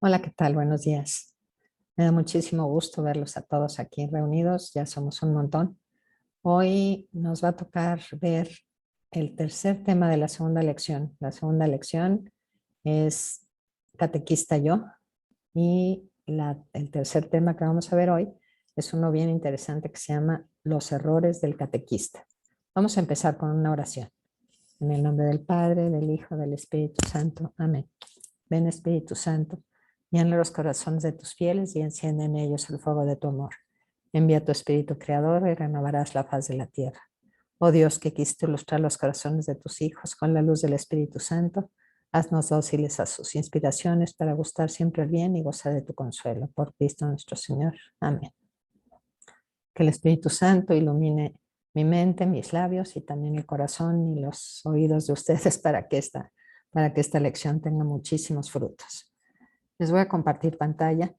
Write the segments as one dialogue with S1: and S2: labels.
S1: Hola, ¿qué tal? Buenos días. Me da muchísimo gusto verlos a todos aquí reunidos. Ya somos un montón. Hoy nos va a tocar ver el tercer tema de la segunda lección. La segunda lección es Catequista Yo y el tercer tema que vamos a ver hoy es uno bien interesante que se llama Los errores del catequista. Vamos a empezar con una oración. En el nombre del Padre, del Hijo, del Espíritu Santo. Amén. Ven, Espíritu Santo, llena los corazones de tus fieles y enciende en ellos el fuego de tu amor. Envía tu Espíritu Creador y renovarás la faz de la tierra. Oh Dios, que quisiste ilustrar los corazones de tus hijos con la luz del Espíritu Santo, haznos dóciles a sus inspiraciones para gustar siempre el bien y gozar de tu consuelo. Por Cristo nuestro Señor. Amén. Que el Espíritu Santo ilumine mi mente, mis labios y también el corazón y los oídos de ustedes para que esta lección tenga muchísimos frutos. Les voy a compartir pantalla.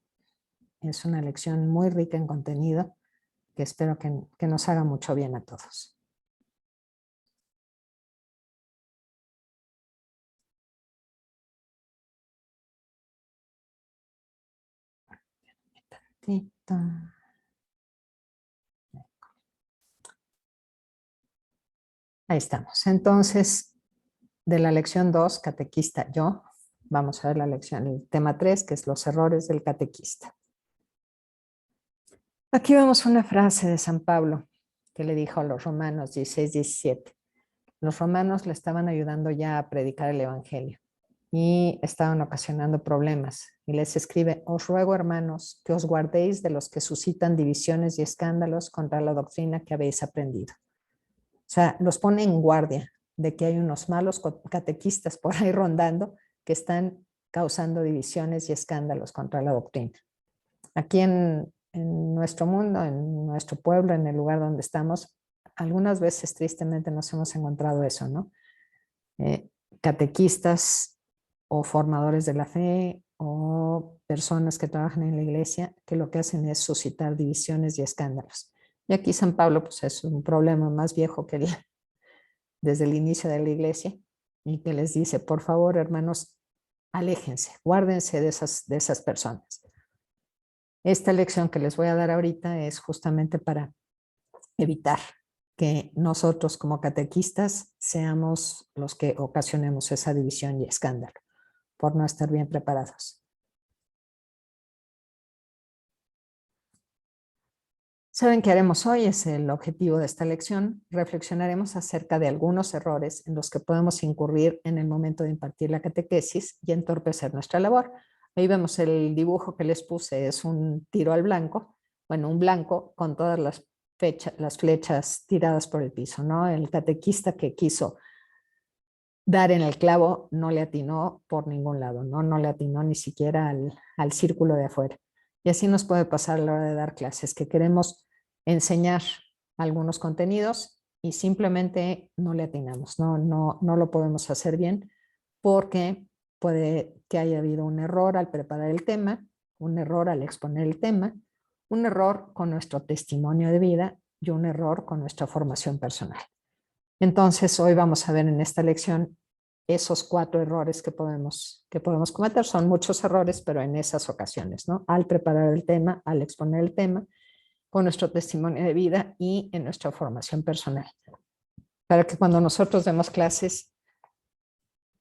S1: Es una lección muy rica en contenido que espero que nos haga mucho bien a todos. Ahí estamos. Entonces, de la lección 2, Catequista Yo, vamos a ver el tema 3, que es los errores del catequista. Aquí vemos una frase de San Pablo que le dijo a los romanos 16-17. Los romanos le estaban ayudando ya a predicar el evangelio y estaban ocasionando problemas. Y les escribe: os ruego, hermanos, que os guardéis de los que suscitan divisiones y escándalos contra la doctrina que habéis aprendido. O sea, los pone en guardia de que hay unos malos catequistas por ahí rondando que están causando divisiones y escándalos contra la doctrina. Aquí en nuestro mundo, en nuestro pueblo, en el lugar donde estamos, algunas veces tristemente nos hemos encontrado eso, ¿no? Catequistas o formadores de la fe o personas que trabajan en la iglesia que lo que hacen es suscitar divisiones y escándalos. Y aquí San Pablo pues es un problema más viejo que desde el inicio de la iglesia y que les dice: por favor, hermanos, aléjense, guárdense de esas personas. Esta lección que les voy a dar ahorita es justamente para evitar que nosotros como catequistas seamos los que ocasionemos esa división y escándalo por no estar bien preparados. ¿Saben qué haremos hoy? Es el objetivo de esta lección. Reflexionaremos acerca de algunos errores en los que podemos incurrir en el momento de impartir la catequesis y entorpecer nuestra labor. Ahí vemos el dibujo que les puse, es un tiro al blanco, bueno, un blanco con todas las flechas tiradas por el piso, ¿no? El catequista que quiso dar en el clavo no le atinó por ningún lado, ¿no? No le atinó ni siquiera al círculo de afuera. Y así nos puede pasar a la hora de dar clases, que queremos enseñar algunos contenidos y simplemente no le atinamos, no lo podemos hacer bien porque puede que haya habido un error al preparar el tema, un error al exponer el tema, un error con nuestro testimonio de vida y un error con nuestra formación personal. Entonces, hoy vamos a ver en esta lección esos 4 errores que podemos cometer. Son muchos errores, pero en esas ocasiones, ¿no? Al preparar el tema, al exponer el tema, con nuestro testimonio de vida y en nuestra formación personal. Para que cuando nosotros demos clases,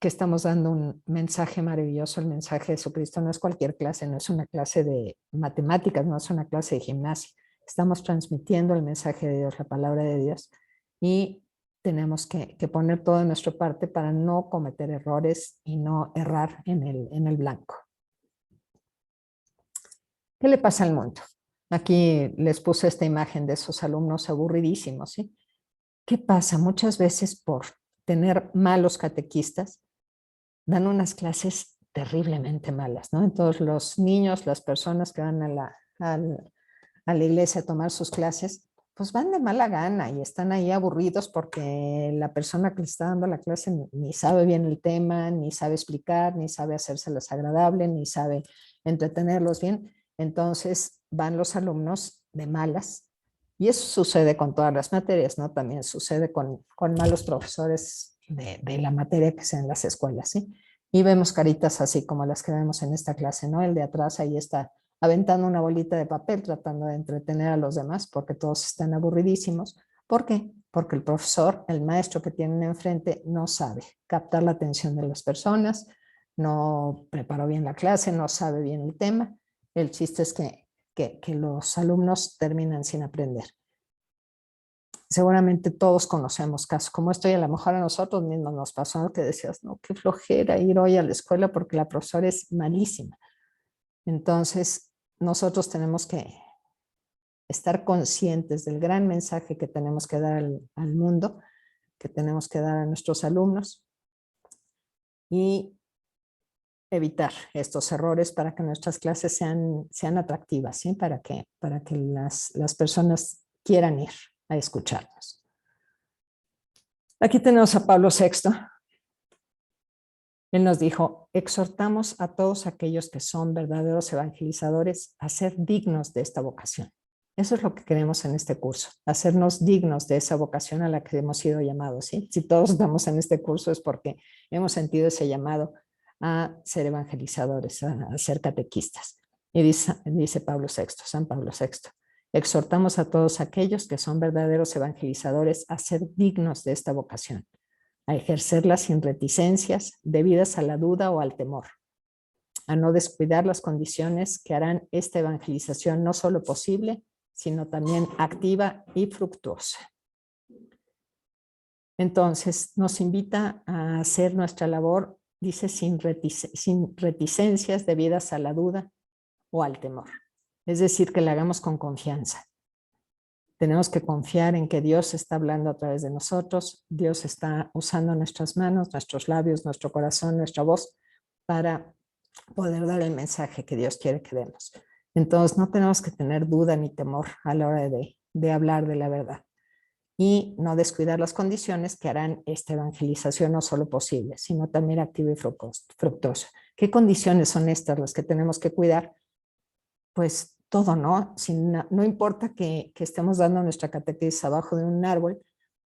S1: que estamos dando un mensaje maravilloso, el mensaje de Jesucristo no es cualquier clase, no es una clase de matemáticas, no es una clase de gimnasia. Estamos transmitiendo el mensaje de Dios, la palabra de Dios, y tenemos que poner todo de nuestra parte para no cometer errores y no errar en el blanco. ¿Qué le pasa al mundo? Aquí les puse esta imagen de esos alumnos aburridísimos, ¿sí? ¿Qué pasa? Muchas veces por tener malos catequistas, dan unas clases terriblemente malas, ¿no? Entonces los niños, las personas que van a la iglesia a tomar sus clases, pues van de mala gana y están ahí aburridos porque la persona que les está dando la clase ni sabe bien el tema, ni sabe explicar, ni sabe hacérselas agradable, ni sabe entretenerlos bien. Entonces van los alumnos de malas. Y eso sucede con todas las materias, ¿no? También sucede con malos profesores de la materia que sea en las escuelas, ¿sí? Y vemos caritas así como las que vemos en esta clase, ¿no? El de atrás ahí está aventando una bolita de papel tratando de entretener a los demás porque todos están aburridísimos. ¿Por qué? Porque el profesor, el maestro que tienen enfrente, no sabe captar la atención de las personas, no preparó bien la clase, no sabe bien el tema. El chiste es que los alumnos terminan sin aprender. Seguramente todos conocemos casos como esto y a lo mejor a nosotros mismos nos pasó que decías, no, qué flojera ir hoy a la escuela porque la profesora es malísima. Entonces, nosotros tenemos que estar conscientes del gran mensaje que tenemos que dar al mundo, que tenemos que dar a nuestros alumnos y evitar estos errores para que nuestras clases sean atractivas, ¿sí? Para que las personas quieran ir a escucharnos. Aquí tenemos a Pablo VI. Él nos dijo, exhortamos a todos aquellos que son verdaderos evangelizadores a ser dignos de esta vocación. Eso es lo que queremos en este curso, hacernos dignos de esa vocación a la que hemos sido llamados, ¿sí? Si todos estamos en este curso es porque hemos sentido ese llamado a ser evangelizadores, a ser catequistas. Y dice Pablo VI, San Pablo VI, exhortamos a todos aquellos que son verdaderos evangelizadores a ser dignos de esta vocación, a ejercerla sin reticencias debidas a la duda o al temor, a no descuidar las condiciones que harán esta evangelización no solo posible, sino también activa y fructuosa. Entonces, nos invita a hacer nuestra labor, dice, sin reticencias debidas a la duda o al temor. Es decir, que la hagamos con confianza. Tenemos que confiar en que Dios está hablando a través de nosotros, Dios está usando nuestras manos, nuestros labios, nuestro corazón, nuestra voz para poder dar el mensaje que Dios quiere que demos. Entonces no tenemos que tener duda ni temor a la hora de hablar de la verdad y no descuidar las condiciones que harán esta evangelización no solo posible, sino también activa y fructuosa. ¿Qué condiciones son estas las que tenemos que cuidar? Pues todo, ¿no? No importa que estemos dando nuestra catequesis abajo de un árbol,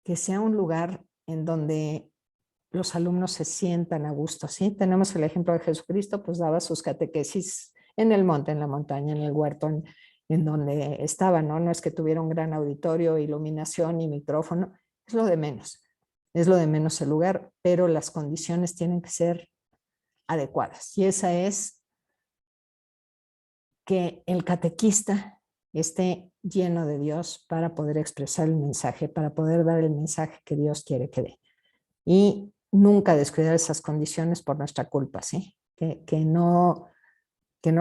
S1: que sea un lugar en donde los alumnos se sientan a gusto, ¿sí? Tenemos el ejemplo de Jesucristo, pues daba sus catequesis en el monte, en la montaña, en el huerto, en donde estaba, ¿no? No es que tuviera un gran auditorio, iluminación y micrófono, es lo de menos el lugar, pero las condiciones tienen que ser adecuadas. Y esa es que el catequista esté lleno de Dios para poder expresar el mensaje, para poder dar el mensaje que Dios quiere que dé. Y nunca descuidar esas condiciones por nuestra culpa, ¿sí? Que no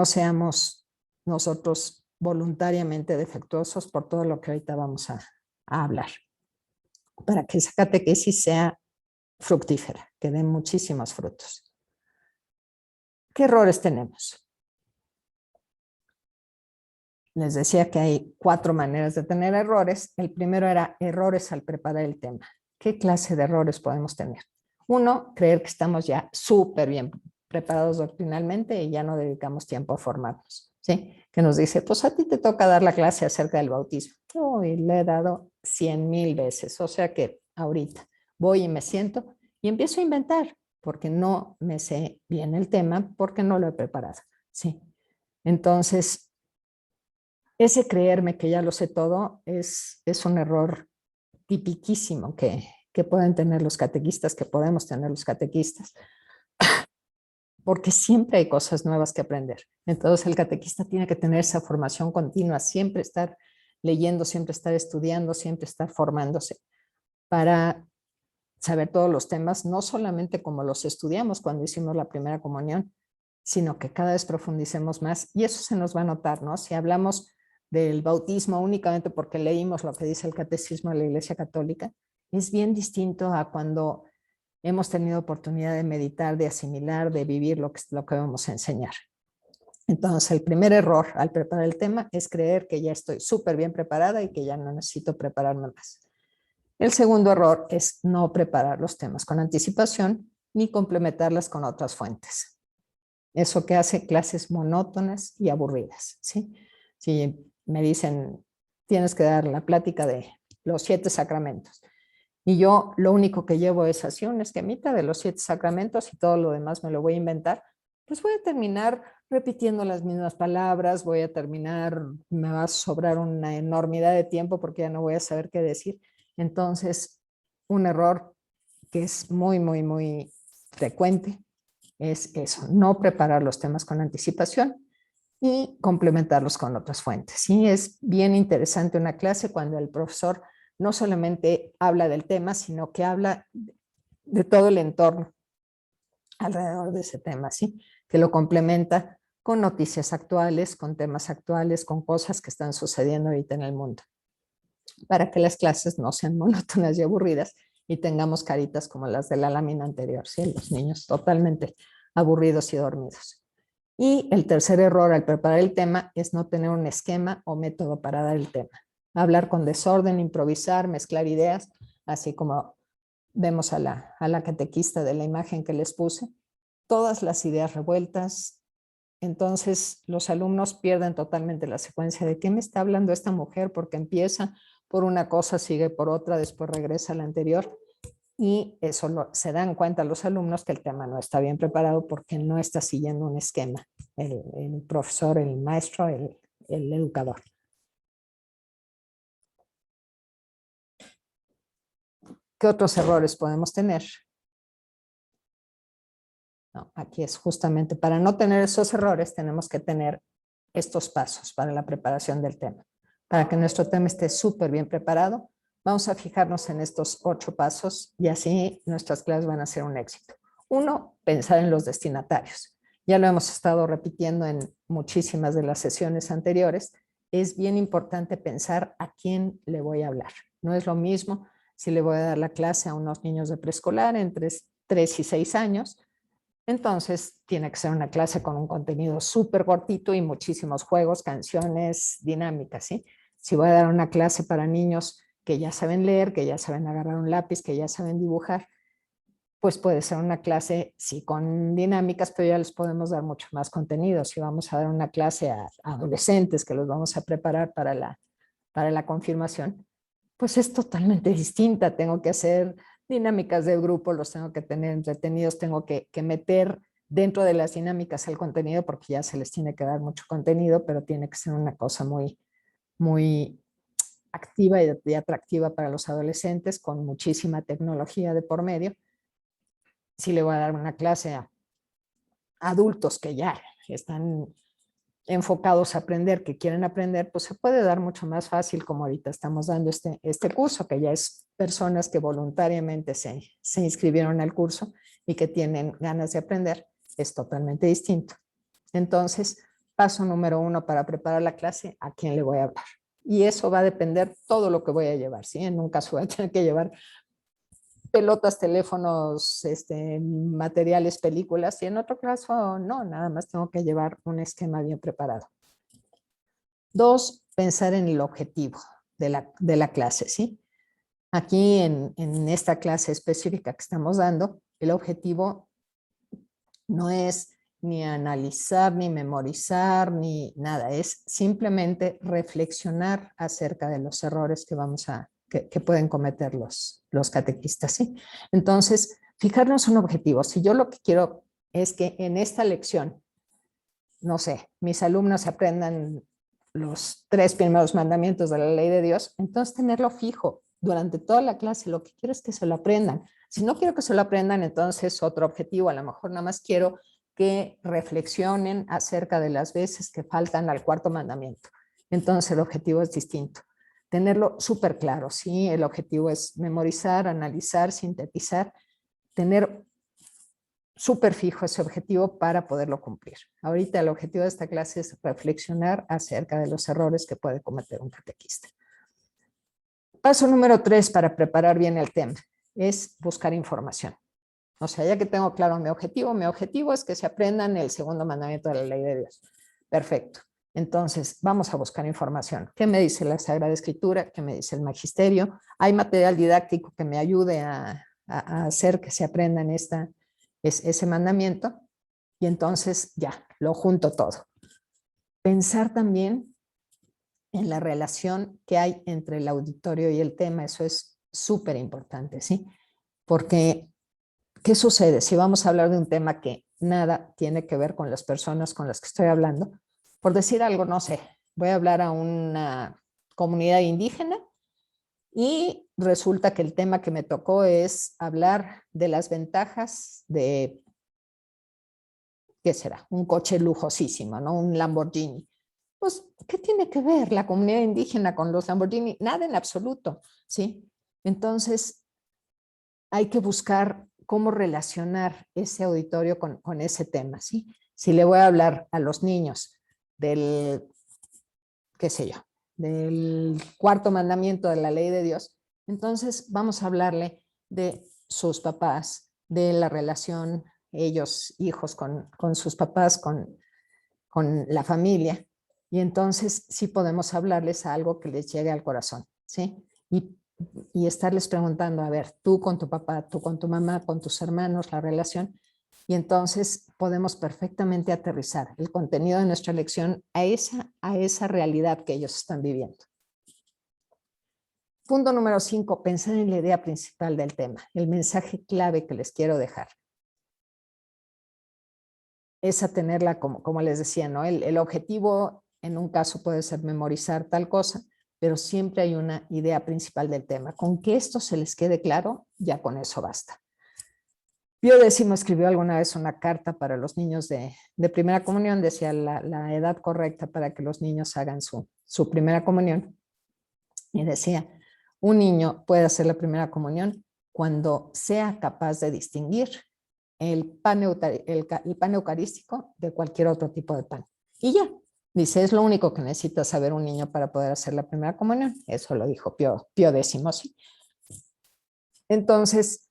S1: seamos nosotros voluntariamente defectuosos por todo lo que ahorita vamos a hablar, para que esa catequesis sea fructífera, que dé muchísimos frutos. ¿Qué errores tenemos? Les decía que hay 4 maneras de tener errores. El primero era errores al preparar el tema. ¿Qué clase de errores podemos tener? Uno, creer que estamos ya súper bien preparados doctrinalmente y ya no dedicamos tiempo a formarnos, ¿sí? Que nos dice, pues a ti te toca dar la clase acerca del bautismo. Uy, le he dado 100,000 veces, o sea que ahorita voy y me siento y empiezo a inventar porque no me sé bien el tema, porque no lo he preparado, ¿sí? Entonces, ese creerme que ya lo sé todo es un error tipiquísimo que pueden tener los catequistas, que podemos tener los catequistas, porque siempre hay cosas nuevas que aprender. Entonces el catequista tiene que tener esa formación continua, siempre estar leyendo, siempre estar estudiando, siempre estar formándose para saber todos los temas, no solamente como los estudiamos cuando hicimos la primera comunión, sino que cada vez profundicemos más y eso se nos va a notar, ¿no? Si hablamos del bautismo únicamente porque leímos lo que dice el catecismo de la Iglesia Católica, es bien distinto a cuando hemos tenido oportunidad de meditar, de asimilar, de vivir lo que vamos a enseñar. Entonces, el primer error al preparar el tema es creer que ya estoy súper bien preparada y que ya no necesito prepararme más. El segundo error es no preparar los temas con anticipación ni complementarlas con otras fuentes. Eso que hace clases monótonas y aburridas, ¿sí? Si me dicen, tienes que dar la plática de los 7 sacramentos, y yo lo único que llevo es así un esquemita de los 7 sacramentos y todo lo demás me lo voy a inventar, pues voy a terminar repitiendo las mismas palabras, voy a terminar, me va a sobrar una enormidad de tiempo porque ya no voy a saber qué decir. Entonces, un error que es muy, muy, muy frecuente es eso, no preparar los temas con anticipación y complementarlos con otras fuentes. Sí, es bien interesante una clase cuando el profesor no solamente habla del tema, sino que habla de todo el entorno alrededor de ese tema, ¿sí? Que lo complementa con noticias actuales, con temas actuales, con cosas que están sucediendo ahorita en el mundo, para que las clases no sean monótonas y aburridas y tengamos caritas como las de la lámina anterior, ¿sí? Los niños totalmente aburridos y dormidos. Y el tercer error al preparar el tema es no tener un esquema o método para dar el tema. Hablar con desorden, improvisar, mezclar ideas, así como vemos a la catequista de la imagen que les puse, todas las ideas revueltas. Entonces los alumnos pierden totalmente la secuencia de qué me está hablando esta mujer, porque empieza por una cosa, sigue por otra, después regresa a la anterior. Y eso se dan cuenta los alumnos que el tema no está bien preparado porque no está siguiendo un esquema, el profesor, el maestro, el educador. ¿Qué otros errores podemos tener? No, aquí es justamente para no tener esos errores tenemos que tener estos pasos para la preparación del tema. Para que nuestro tema esté súper bien preparado, vamos a fijarnos en estos 8 pasos y así nuestras clases van a ser un éxito. 1, pensar en los destinatarios. Ya lo hemos estado repitiendo en muchísimas de las sesiones anteriores. Es bien importante pensar a quién le voy a hablar. No es lo mismo si le voy a dar la clase a unos niños de preescolar entre 3 y 6 años. Entonces, tiene que ser una clase con un contenido súper cortito y muchísimos juegos, canciones, dinámicas, ¿sí? Si voy a dar una clase para niños que ya saben leer, que ya saben agarrar un lápiz, que ya saben dibujar, pues puede ser una clase, sí, con dinámicas, pero ya les podemos dar mucho más contenido. Si vamos a dar una clase a adolescentes que los vamos a preparar para la confirmación, pues es totalmente distinta. Tengo que hacer dinámicas de grupo, los tengo que tener entretenidos, tengo que meter dentro de las dinámicas el contenido porque ya se les tiene que dar mucho contenido, pero tiene que ser una cosa muy, muy activa y atractiva para los adolescentes con muchísima tecnología de por medio. Si le voy a dar una clase a adultos que ya están enfocados a aprender, que quieren aprender, pues se puede dar mucho más fácil como ahorita estamos dando este curso, que ya es personas que voluntariamente se inscribieron al curso y que tienen ganas de aprender, es totalmente distinto. Entonces, paso número 1 para preparar la clase, ¿a quién le voy a hablar? Y eso va a depender todo lo que voy a llevar, ¿sí? En un caso voy a tener que llevar pelotas, teléfonos, materiales, películas, y en otro caso no, nada más tengo que llevar un esquema bien preparado. 2, pensar en el objetivo de la clase, ¿sí? Aquí en esta clase específica que estamos dando, el objetivo no es ni analizar, ni memorizar, ni nada, es simplemente reflexionar acerca de los errores que pueden cometer los catequistas, ¿sí? Entonces, fijarnos un objetivo. Si yo lo que quiero es que en esta lección, no sé, mis alumnos aprendan los 3 primeros mandamientos de la ley de Dios, entonces tenerlo fijo durante toda la clase. Lo que quiero es que se lo aprendan. Si no quiero que se lo aprendan, entonces otro objetivo, a lo mejor nada más quiero que reflexionen acerca de las veces que faltan al 4.º mandamiento. Entonces el objetivo es distinto. Tenerlo súper claro, ¿sí? El objetivo es memorizar, analizar, sintetizar, tener súper fijo ese objetivo para poderlo cumplir. Ahorita el objetivo de esta clase es reflexionar acerca de los errores que puede cometer un catequista. Paso número 3 para preparar bien el tema es buscar información. O sea, ya que tengo claro mi objetivo es que se aprendan el 2.º mandamiento de la ley de Dios. Perfecto. Entonces, vamos a buscar información. ¿Qué me dice la Sagrada Escritura? ¿Qué me dice el Magisterio? ¿Hay material didáctico que me ayude a hacer que se aprendan ese mandamiento? Y entonces ya, lo junto todo. Pensar también en la relación que hay entre el auditorio y el tema. Eso es súper importante, ¿sí? Porque, ¿qué sucede? Si vamos a hablar de un tema que nada tiene que ver con las personas con las que estoy hablando, por decir algo, no sé, voy a hablar a una comunidad indígena y resulta que el tema que me tocó es hablar de las ventajas de, ¿qué será? Un coche lujosísimo, ¿no? Un Lamborghini. Pues, ¿qué tiene que ver la comunidad indígena con los Lamborghini? Nada en absoluto, ¿sí? Entonces, hay que buscar cómo relacionar ese auditorio con ese tema, ¿sí? Si le voy a hablar a los niños del, qué sé yo, del cuarto mandamiento de la ley de Dios, entonces vamos a hablarle de sus papás, de la relación ellos, hijos, con sus papás, con la familia, y entonces sí podemos hablarles a algo que les llegue al corazón, ¿sí? Y estarles preguntando, a ver, tú con tu papá, tú con tu mamá, con tus hermanos, la relación, y entonces podemos perfectamente aterrizar el contenido de nuestra lección a esa realidad que ellos están viviendo. Punto número 5, pensar en la idea principal del tema, el mensaje clave que les quiero dejar. Esa tenerla, como les decía, ¿no? El objetivo en un caso puede ser memorizar tal cosa, pero siempre hay una idea principal del tema. Con que esto se les quede claro, ya con eso basta. Pío X escribió alguna vez una carta para los niños de primera comunión, decía la edad correcta para que los niños hagan su primera comunión, y decía, un niño puede hacer la primera comunión cuando sea capaz de distinguir el pan eucarístico de cualquier otro tipo de pan. Y ya, dice, es lo único que necesita saber un niño para poder hacer la primera comunión. Eso lo dijo Pío X, ¿sí? Entonces,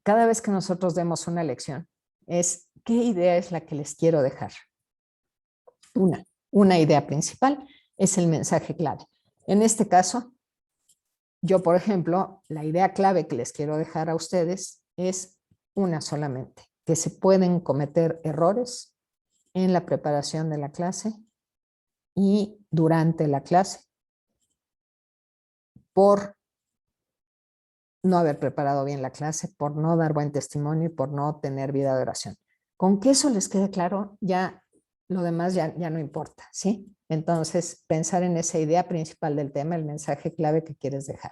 S1: cada vez que nosotros demos una lección, es qué idea es la que les quiero dejar. Una idea principal es el mensaje clave. En este caso, yo, por ejemplo, la idea clave que les quiero dejar a ustedes es una solamente, que se pueden cometer errores en la preparación de la clase y durante la clase por no haber preparado bien la clase, por no dar buen testimonio y por no tener vida de oración. Con que eso les quede claro, ya lo demás ya no importa, ¿sí? Entonces, pensar en esa idea principal del tema, el mensaje clave que quieres dejar.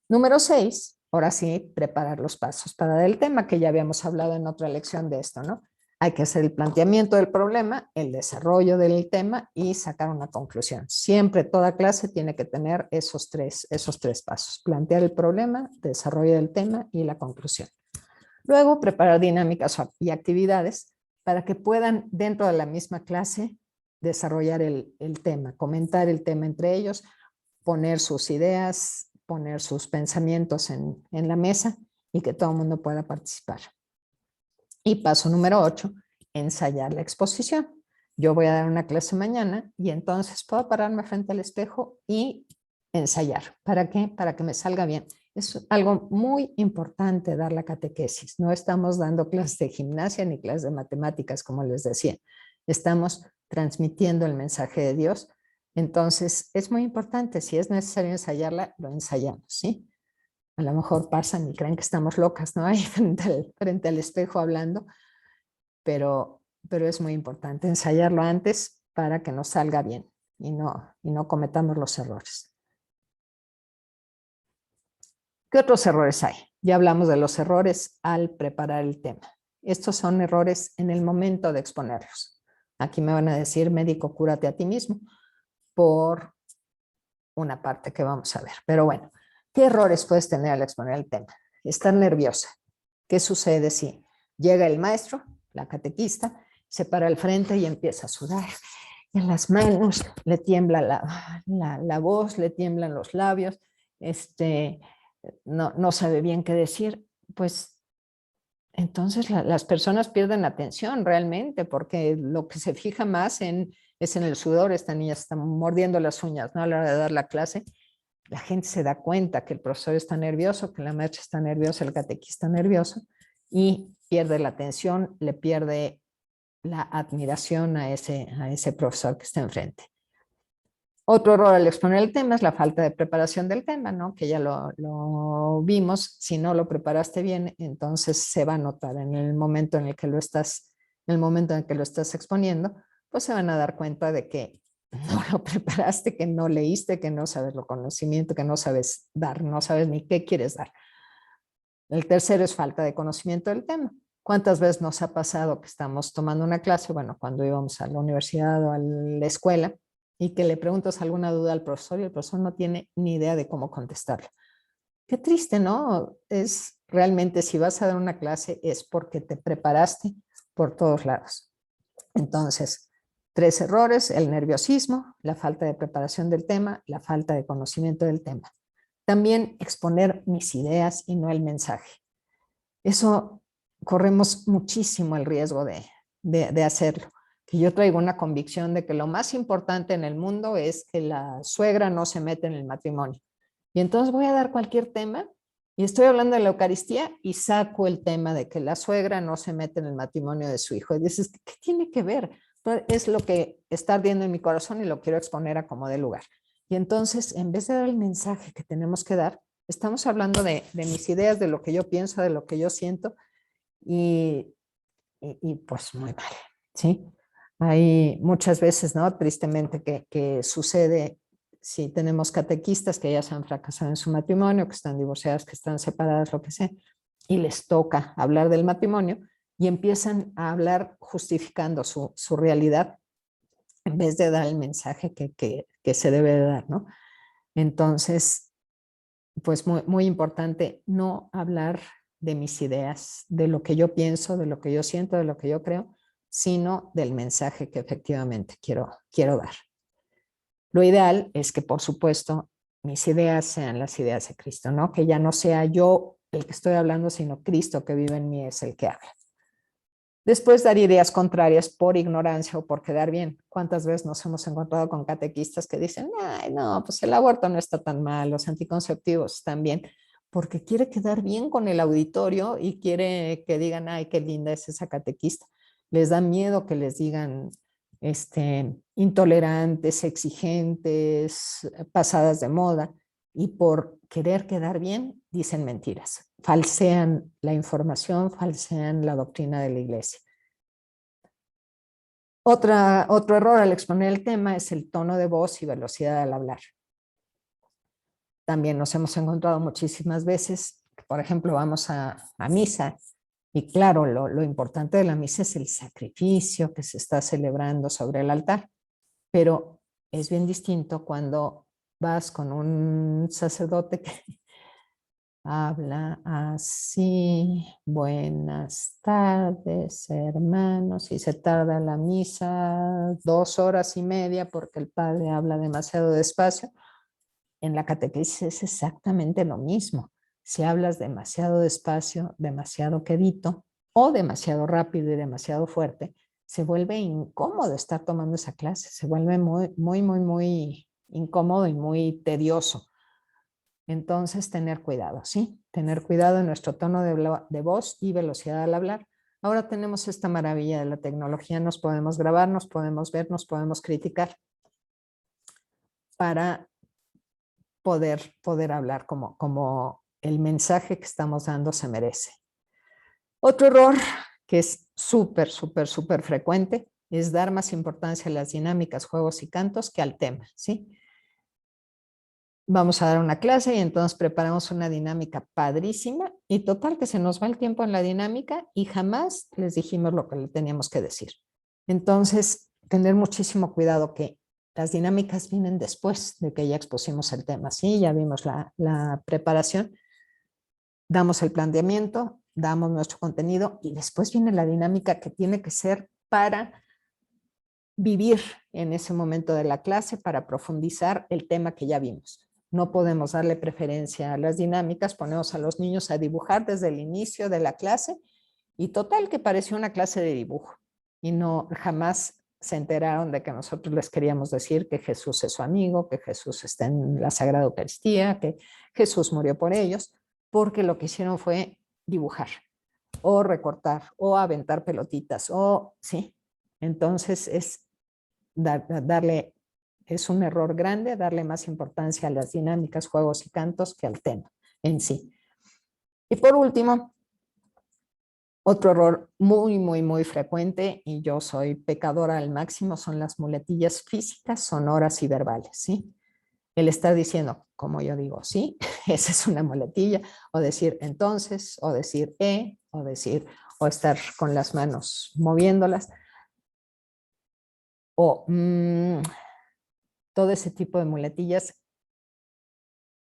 S1: Número 6, ahora sí, preparar los pasos para dar el tema, que ya habíamos hablado en otra lección de esto, ¿no? Hay que hacer el planteamiento del problema, el desarrollo del tema y sacar una conclusión. Siempre toda clase tiene que tener esos tres pasos. Plantear el problema, desarrollo del tema y la conclusión. Luego, preparar dinámicas y actividades para que puedan dentro de la misma clase desarrollar el tema, comentar el tema entre ellos, poner sus ideas, poner sus pensamientos en la mesa y que todo el mundo pueda participar. Y paso número 8, ensayar la exposición. Yo voy a dar una clase mañana y entonces puedo pararme frente al espejo y ensayar. ¿Para qué? Para que me salga bien. Es algo muy importante dar la catequesis. No estamos dando clases de gimnasia ni clases de matemáticas, como les decía. Estamos transmitiendo el mensaje de Dios. Entonces, es muy importante. Si es necesario ensayarla, lo ensayamos, ¿sí? A lo mejor pasan y creen que estamos locas, ¿no? Ahí frente al espejo hablando, pero es muy importante ensayarlo antes para que nos salga bien y no cometamos los errores. ¿Qué otros errores hay? Ya hablamos de los errores al preparar el tema. Estos son errores en el momento de exponerlos. Aquí me van a decir, médico, cúrate a ti mismo, por una parte que vamos a ver. Pero bueno, ¿qué errores puedes tener al exponer el tema? Estar nerviosa. ¿Qué sucede si llega el maestro, la catequista, se para al frente y empieza a sudar en las manos, le tiembla la voz, le tiemblan los labios, no sabe bien qué decir? Pues entonces las personas pierden atención realmente, porque lo que se fija más es en el sudor. Esta niña está mordiendo las uñas, ¿no? A la hora de dar la clase, la gente se da cuenta que el profesor está nervioso, que la maestra está nerviosa, el catequista nervioso, y pierde la atención, le pierde la admiración a ese profesor que está enfrente. Otro error al exponer el tema es la falta de preparación del tema, ¿no? Que ya lo vimos. Si no lo preparaste bien, entonces se va a notar en el momento en el que lo estás, en el momento en el que lo estás exponiendo, pues se van a dar cuenta de que no lo preparaste, que no leíste, que no sabes lo conocimiento, que no sabes dar, no sabes ni qué quieres dar. El tercero es falta de conocimiento del tema. ¿Cuántas veces nos ha pasado que estamos tomando una clase, bueno, cuando íbamos a la universidad o a la escuela, y que le preguntas alguna duda al profesor y el profesor no tiene ni idea de cómo contestarla? Qué triste, ¿no? Es realmente, si vas a dar una clase, es porque te preparaste por todos lados. Entonces, 3 errores: el nerviosismo, la falta de preparación del tema, la falta de conocimiento del tema. También exponer mis ideas y no el mensaje. Eso corremos muchísimo el riesgo de hacerlo. Que yo traigo una convicción de que lo más importante en el mundo es que la suegra no se mete en el matrimonio. Y entonces voy a dar cualquier tema y estoy hablando de la Eucaristía y saco el tema de que la suegra no se mete en el matrimonio de su hijo. Y dices, ¿qué tiene que ver? Pero es lo que está ardiendo en mi corazón y lo quiero exponer a como dé lugar. Y entonces, en vez de dar el mensaje que tenemos que dar, estamos hablando de mis ideas, de lo que yo pienso, de lo que yo siento y, pues muy mal, ¿sí? Hay muchas veces, ¿no? Tristemente que sucede si tenemos catequistas que ya se han fracasado en su matrimonio, que están divorciadas, que están separadas, lo que sea, y les toca hablar del matrimonio y empiezan a hablar justificando su realidad en vez de dar el mensaje que se debe de dar, ¿no? Entonces, pues muy importante no hablar de mis ideas, de lo que yo pienso, de lo que yo siento, de lo que yo creo, sino del mensaje que efectivamente quiero dar. Lo ideal es que, por supuesto, mis ideas sean las ideas de Cristo, ¿no? Que ya no sea yo el que estoy hablando, sino Cristo que vive en mí es el que habla. Después, dar ideas contrarias por ignorancia o por quedar bien. ¿Cuántas veces nos hemos encontrado con catequistas que dicen, ay, no, pues el aborto no está tan mal, los anticonceptivos están bien, porque quiere quedar bien con el auditorio y quiere que digan, ay, qué linda es esa catequista. Les da miedo que les digan intolerantes, exigentes, pasadas de moda, y por querer quedar bien dicen mentiras, falsean la información, falsean la doctrina de la iglesia. Otro error al exponer el tema es el tono de voz y velocidad al hablar. También nos hemos encontrado muchísimas veces, por ejemplo, vamos a misa y claro, lo importante de la misa es el sacrificio que se está celebrando sobre el altar, pero es bien distinto cuando vas con un sacerdote que habla así, buenas tardes, hermanos, y se tarda la misa 2 horas y media porque el padre habla demasiado despacio. En la catequesis es exactamente lo mismo. Si hablas demasiado despacio, demasiado quedito, o demasiado rápido y demasiado fuerte, se vuelve incómodo estar tomando esa clase, se vuelve muy incómodo y muy tedioso. Entonces, tener cuidado, ¿sí? Tener cuidado en nuestro tono de voz y velocidad al hablar. Ahora tenemos esta maravilla de la tecnología, nos podemos grabar, nos podemos ver, nos podemos criticar para poder hablar como el mensaje que estamos dando se merece. Otro error que es súper frecuente es dar más importancia a las dinámicas, juegos y cantos que al tema, ¿sí? Vamos a dar una clase y entonces preparamos una dinámica padrísima y total que se nos va el tiempo en la dinámica y jamás les dijimos lo que le teníamos que decir. Entonces, tener muchísimo cuidado que las dinámicas vienen después de que ya expusimos el tema, ¿sí? Ya vimos la preparación, damos el planteamiento, damos nuestro contenido y después viene la dinámica que tiene que ser para vivir en ese momento de la clase, para profundizar el tema que ya vimos. No podemos darle preferencia a las dinámicas, ponemos a los niños a dibujar desde el inicio de la clase y total que pareció una clase de dibujo y no jamás se enteraron de que nosotros les queríamos decir que Jesús es su amigo, que Jesús está en la Sagrada Eucaristía, que Jesús murió por ellos, porque lo que hicieron fue dibujar o recortar o aventar pelotitas o sí. Entonces es darle Es un error grande darle más importancia a las dinámicas, juegos y cantos que al tema en sí. Y por último, otro error muy frecuente, y yo soy pecadora al máximo, son las muletillas físicas, sonoras y verbales, ¿sí? El estar diciendo, como yo digo, sí, esa es una muletilla, o decir entonces, o decir o estar con las manos moviéndolas, o todo ese tipo de muletillas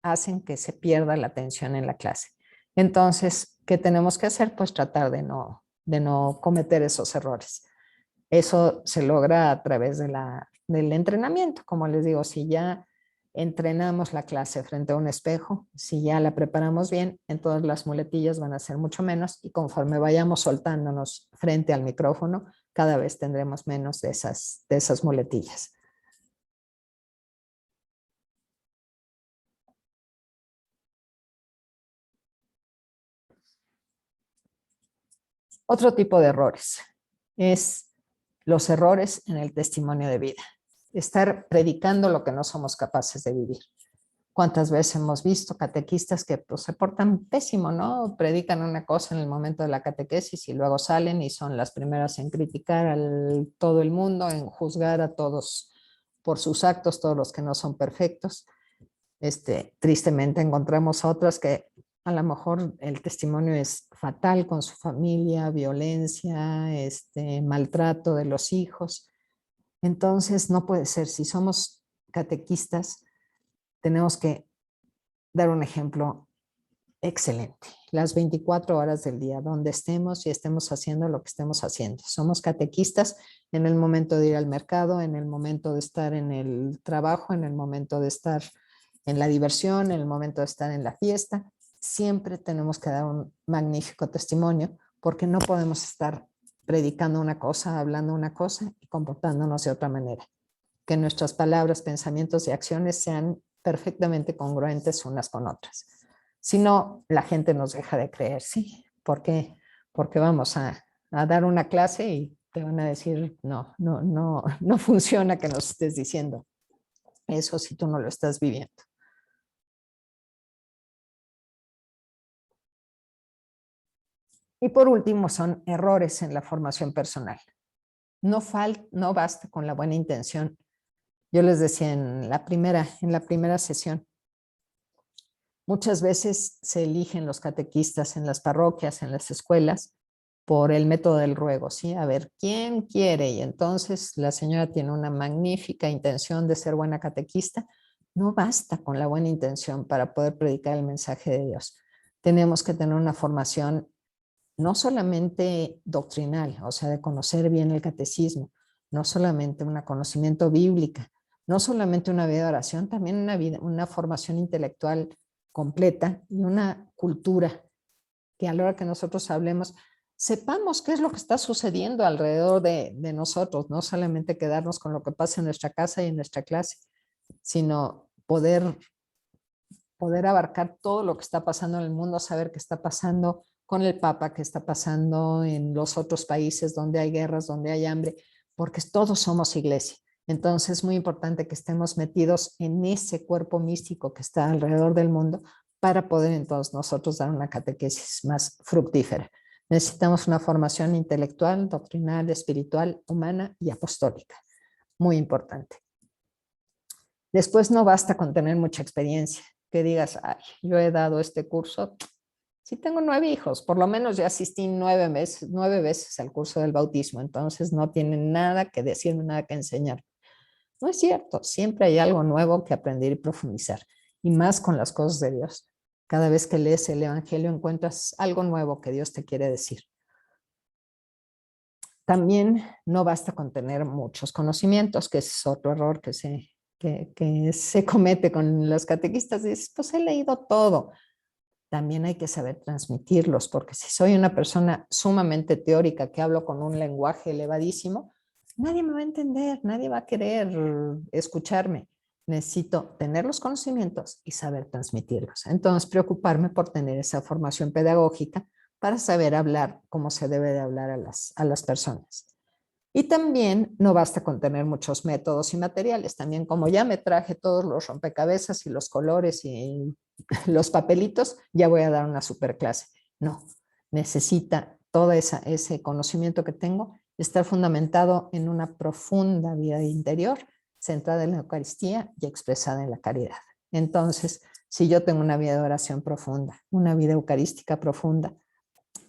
S1: hacen que se pierda la atención en la clase. Entonces, ¿qué tenemos que hacer? Pues tratar de no cometer esos errores. Eso se logra a través del entrenamiento. Como les digo, si ya entrenamos la clase frente a un espejo, si ya la preparamos bien, entonces las muletillas van a ser mucho menos y conforme vayamos soltándonos frente al micrófono, cada vez tendremos menos de esas muletillas. Otro tipo de errores es los errores en el testimonio de vida. Estar predicando lo que no somos capaces de vivir. ¿Cuántas veces hemos visto catequistas que pues, se portan pésimo, ¿no? Predican una cosa en el momento de la catequesis y luego salen y son las primeras en criticar a todo el mundo, en juzgar a todos por sus actos, todos los que no son perfectos. Tristemente encontramos otras que a lo mejor el testimonio es fatal con su familia, violencia, maltrato de los hijos. Entonces no puede ser, si somos catequistas, tenemos que dar un ejemplo excelente. Las 24 horas del día, donde estemos y estemos haciendo lo que estemos haciendo. Somos catequistas en el momento de ir al mercado, en el momento de estar en el trabajo, en el momento de estar en la diversión, en el momento de estar en la fiesta. Siempre tenemos que dar un magnífico testimonio porque no podemos estar predicando una cosa, hablando una cosa y comportándonos de otra manera. Que nuestras palabras, pensamientos y acciones sean perfectamente congruentes unas con otras. Si no, la gente nos deja de creer, ¿sí? ¿Por qué? Porque vamos a dar una clase y te van a decir, no funciona que nos estés diciendo eso si tú no lo estás viviendo. Y por último, son errores en la formación personal. No basta con la buena intención. Yo les decía en la primera sesión, muchas veces se eligen los catequistas en las parroquias, en las escuelas, por el método del ruego, ¿sí? A ver, ¿quién quiere? Y entonces la señora tiene una magnífica intención de ser buena catequista. No basta con la buena intención para poder predicar el mensaje de Dios. Tenemos que tener una formación no solamente doctrinal, o sea, de conocer bien el catecismo, no solamente un conocimiento bíblico, no solamente una vida de oración, también una formación intelectual completa y una cultura que a la hora que nosotros hablemos, sepamos qué es lo que está sucediendo alrededor de nosotros, no solamente quedarnos con lo que pasa en nuestra casa y en nuestra clase, sino poder abarcar todo lo que está pasando en el mundo, saber qué está pasando con el Papa, qué está pasando en los otros países donde hay guerras, donde hay hambre, porque todos somos iglesia. Entonces es muy importante que estemos metidos en ese cuerpo místico que está alrededor del mundo para poder entonces nosotros dar una catequesis más fructífera. Necesitamos una formación intelectual, doctrinal, espiritual, humana y apostólica. Muy importante. Después no basta con tener mucha experiencia, que digas, ay, yo he dado este curso, sí tengo 9 hijos, por lo menos ya asistí 9 veces al curso del bautismo, entonces no tienen nada que decirme, nada que enseñar. No es cierto, siempre hay algo nuevo que aprender y profundizar, y más con las cosas de Dios. Cada vez que lees el Evangelio encuentras algo nuevo que Dios te quiere decir. También no basta con tener muchos conocimientos, que es otro error que se comete con los catequistas. Dices, pues he leído todo. También hay que saber transmitirlos, porque si soy una persona sumamente teórica que hablo con un lenguaje elevadísimo, nadie me va a entender, nadie va a querer escucharme. Necesito tener los conocimientos y saber transmitirlos. Entonces, preocuparme por tener esa formación pedagógica para saber hablar como se debe de hablar a las personas. Y también no basta con tener muchos métodos y materiales. También como ya me traje todos los rompecabezas y los colores y los papelitos, ya voy a dar una super clase. No, necesita todo ese conocimiento que tengo estar fundamentado en una profunda vida interior, centrada en la Eucaristía y expresada en la caridad. Entonces, si yo tengo una vida de oración profunda, una vida eucarística profunda,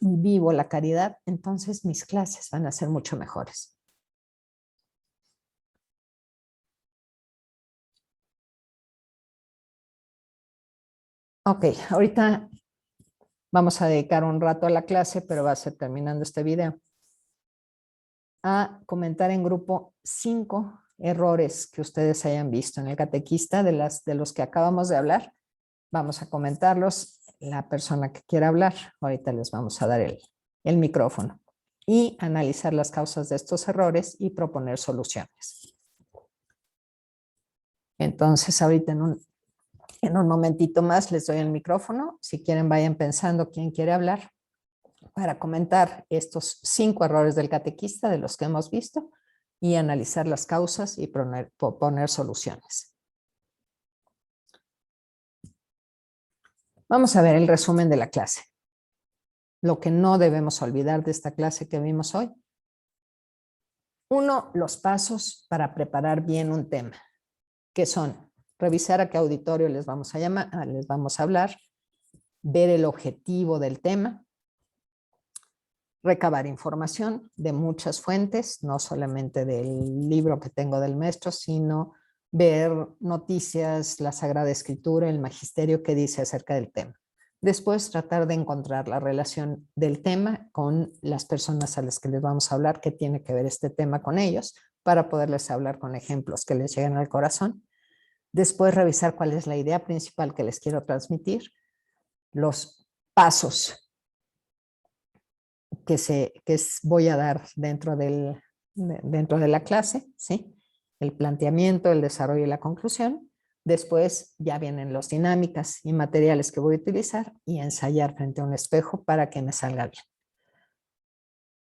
S1: y vivo la caridad, entonces mis clases van a ser mucho mejores. Ok, ahorita vamos a dedicar un rato a la clase, pero va a ser terminando este video, a comentar en grupo 5 errores que ustedes hayan visto en el catequista de los que acabamos de hablar. Vamos a comentarlos. La persona que quiera hablar, ahorita les vamos a dar el micrófono y analizar las causas de estos errores y proponer soluciones. Entonces, ahorita en un momentito más les doy el micrófono. Si quieren, vayan pensando quién quiere hablar para comentar estos 5 errores del catequista de los que hemos visto y analizar las causas y proponer soluciones. Vamos a ver el resumen de la clase. Lo que no debemos olvidar de esta clase que vimos hoy. 1, los pasos para preparar bien un tema, que son revisar a qué auditorio les vamos a hablar, ver el objetivo del tema, recabar información de muchas fuentes, no solamente del libro que tengo del maestro, sino ver noticias, la Sagrada Escritura, el magisterio que dice acerca del tema. Después tratar de encontrar la relación del tema con las personas a las que les vamos a hablar, que tiene que ver este tema con ellos, para poderles hablar con ejemplos que les lleguen al corazón. Después revisar cuál es la idea principal que les quiero transmitir, los pasos voy a dar dentro de la clase, ¿sí? El planteamiento, el desarrollo y la conclusión. Después ya vienen las dinámicas y materiales que voy a utilizar y ensayar frente a un espejo para que me salga bien.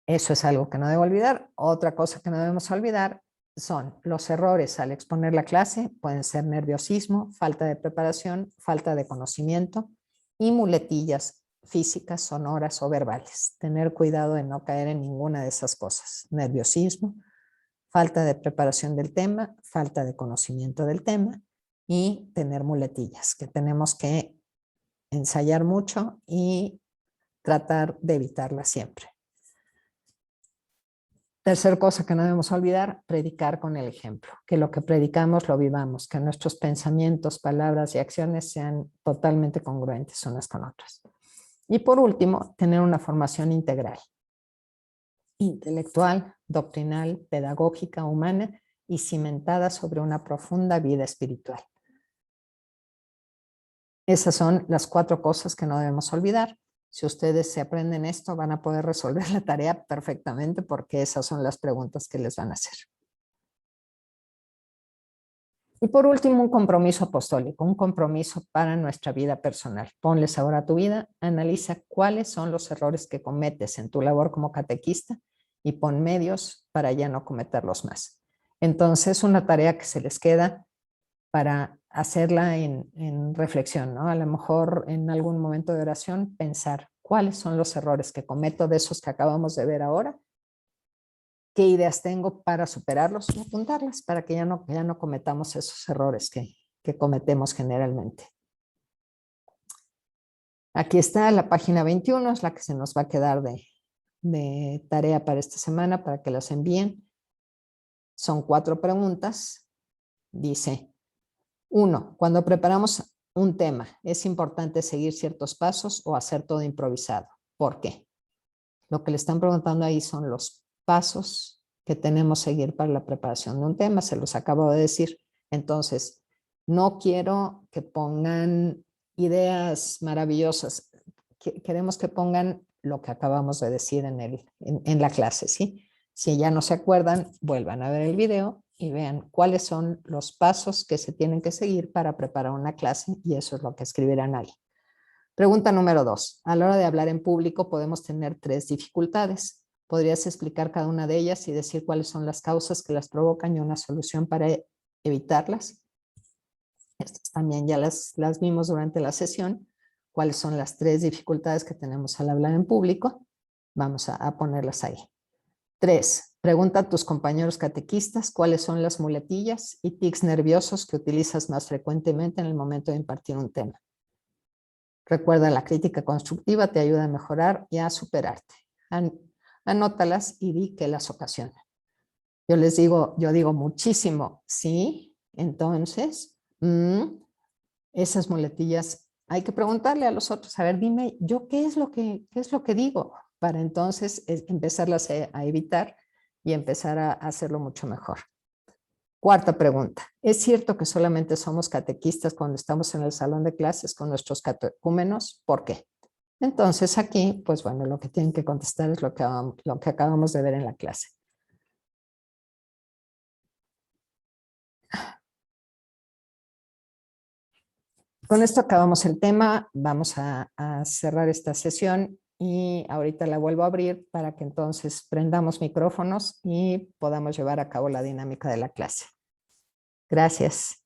S1: Eso es algo que no debo olvidar. Otra cosa que no debemos olvidar son los errores al exponer la clase. Pueden ser nerviosismo, falta de preparación, falta de conocimiento y muletillas físicas, sonoras o verbales. Tener cuidado de no caer en ninguna de esas cosas. Nerviosismo, falta de preparación del tema, falta de conocimiento del tema y tener muletillas, que tenemos que ensayar mucho y tratar de evitarlas siempre. Tercer cosa que no debemos olvidar, predicar con el ejemplo, que lo que predicamos lo vivamos, que nuestros pensamientos, palabras y acciones sean totalmente congruentes unas con otras. Y por último, tener una formación integral, intelectual, doctrinal, pedagógica, humana y cimentada sobre una profunda vida espiritual. Esas son las 4 cosas que no debemos olvidar. Si ustedes se aprenden esto, van a poder resolver la tarea perfectamente porque esas son las preguntas que les van a hacer. Y por último, un compromiso apostólico, un compromiso para nuestra vida personal. Ponle sabor a tu vida, analiza cuáles son los errores que cometes en tu labor como catequista y pon medios para ya no cometerlos más. Entonces, una tarea que se les queda para hacerla en reflexión, ¿no? A lo mejor en algún momento de oración pensar cuáles son los errores que cometo de esos que acabamos de ver ahora, qué ideas tengo para superarlos y apuntarlas para que ya no cometamos esos errores que cometemos generalmente. Aquí está la página 21, es la que se nos va a quedar de tarea para esta semana para que las envíen. Son 4 preguntas. Dice, 1, cuando preparamos un tema, ¿es importante seguir ciertos pasos o hacer todo improvisado? ¿Por qué? Lo que le están preguntando ahí son los pasos que tenemos que seguir para la preparación de un tema, se los acabo de decir. Entonces, no quiero que pongan ideas maravillosas, queremos que pongan lo que acabamos de decir en la clase, ¿sí? Si ya no se acuerdan, vuelvan a ver el video y vean cuáles son los pasos que se tienen que seguir para preparar una clase y eso es lo que escribirán ahí. Pregunta número 2. A la hora de hablar en público podemos tener 3 dificultades. ¿Podrías explicar cada una de ellas y decir cuáles son las causas que las provocan y una solución para evitarlas? Estas también ya las vimos durante la sesión. ¿Cuáles son las 3 dificultades que tenemos al hablar en público? Vamos a ponerlas ahí. 3. Pregunta a tus compañeros catequistas cuáles son las muletillas y tics nerviosos que utilizas más frecuentemente en el momento de impartir un tema. Recuerda, la crítica constructiva te ayuda a mejorar y a superarte. Anótalas y di qué las ocasiona. Yo digo muchísimo, sí, entonces, esas muletillas hay que preguntarle a los otros, a ver, dime, ¿yo qué es lo que digo? Para entonces empezarlas a evitar y empezar a hacerlo mucho mejor. Cuarta pregunta, ¿es cierto que solamente somos catequistas cuando estamos en el salón de clases con nuestros catecúmenos? ¿Por qué? Entonces aquí, pues bueno, lo que tienen que contestar es lo que acabamos de ver en la clase. Con esto acabamos el tema, vamos a cerrar esta sesión y ahorita la vuelvo a abrir para que entonces prendamos micrófonos y podamos llevar a cabo la dinámica de la clase. Gracias.